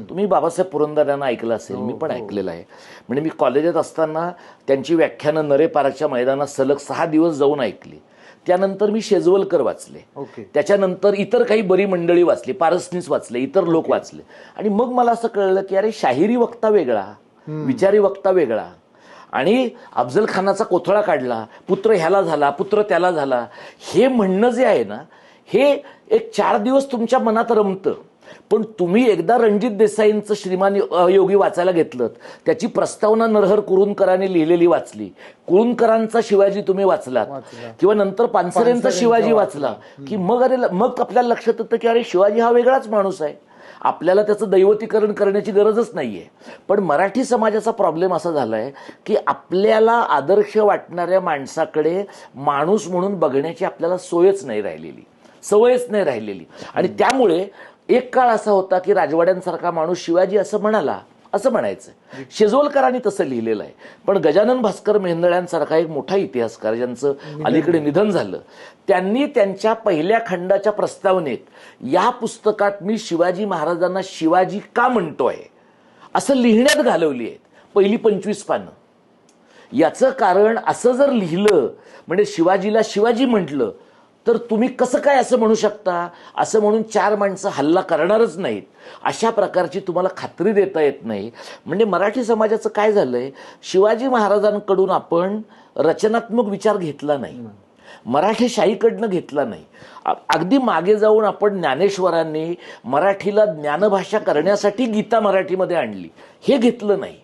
तुम्ही बाबासाहेब पुरंदरेंना ऐकलं असेल, मी पण ऐकलेलं आहे. म्हणजे मी कॉलेजात असताना त्यांची व्याख्यानं नरे पार्कच्या मैदानात सलग 6 दिवस जाऊन ऐकली. त्यानंतर मी शेजवलकर वाचले, त्याच्यानंतर इतर काही बरी मंडळी वाचली, पारसनीस वाचले, इतर लोक वाचले. आणि मग मला असं कळलं की अरे शाहिरी वक्ता वेगळा, विचारी वक्ता वेगळा. आणि अफजल खानाचा कोथळा काढला, पुत्र ह्याला झाला, पुत्र त्याला झाला, हे म्हणणं जे आहे ना, हे एक 4 दिवस तुमच्या मनात रमतं. पण तुम्ही एकदा रणजित देसाईंचं श्रीमान योगी वाचायला घेतलं, त्याची प्रस्तावना नरहर कुरुंदकरांनी लिहिलेली वाचली, कुरुंदकरांचा शिवाजी तुम्ही वाचलात, किंवा नंतर पानसरेंचा शिवाजी वाचला, की मग आपल्याला लक्षात येतं की अरे शिवाजी हा वेगळाच माणूस आहे. आपल्याला त्याचं दैवतीकरण करण्याची गरजच नाहीये. पण मराठी समाजाचा प्रॉब्लेम असा झालाय की आपल्याला आदर्श वाटणाऱ्या माणसाकडे माणूस म्हणून बघण्याची आपल्याला सोयच नाही राहिलेली, सवयच नाही राहिलेली. आणि त्यामुळे एक काळ असा होता की राजवाड्यांसारखा माणूस शिवाजी असं म्हणाला, असं म्हणायचं. शेजवलकरांनी तसं लिहिलेलं आहे. पण गजानन भास्कर मेहेंदळ्यांसारखा एक मोठा इतिहासकार, ज्यांचं अलीकडे निधन झालं, त्यांनी त्यांच्या पहिल्या खंडाच्या प्रस्तावनेत या पुस्तकात मी शिवाजी महाराजांना शिवाजी का म्हणतोय असं लिहिण्यात घालवली आहेत पहिली 25 पानं. याचं कारण असं जर लिहिलं म्हणजे शिवाजीला शिवाजी म्हटलं तर तुम्ही कसं काय असं म्हणू शकता, असं म्हणून 4 माणसं हल्ला करणारच नाहीत, अशा प्रकारची तुम्हाला खात्री देता येत नाही. म्हणजे मराठी समाजाचं काय झालंय, शिवाजी महाराजांकडून आपण रचनात्मक विचार घेतला नाही, मराठी शाहीकडनं घेतला नाही. अगदी मागे जाऊन आपण ज्ञानेश्वरांनी मराठीला ज्ञानभाषा करण्यासाठी गीता मराठीमध्ये आणली, हे घेतलं नाही.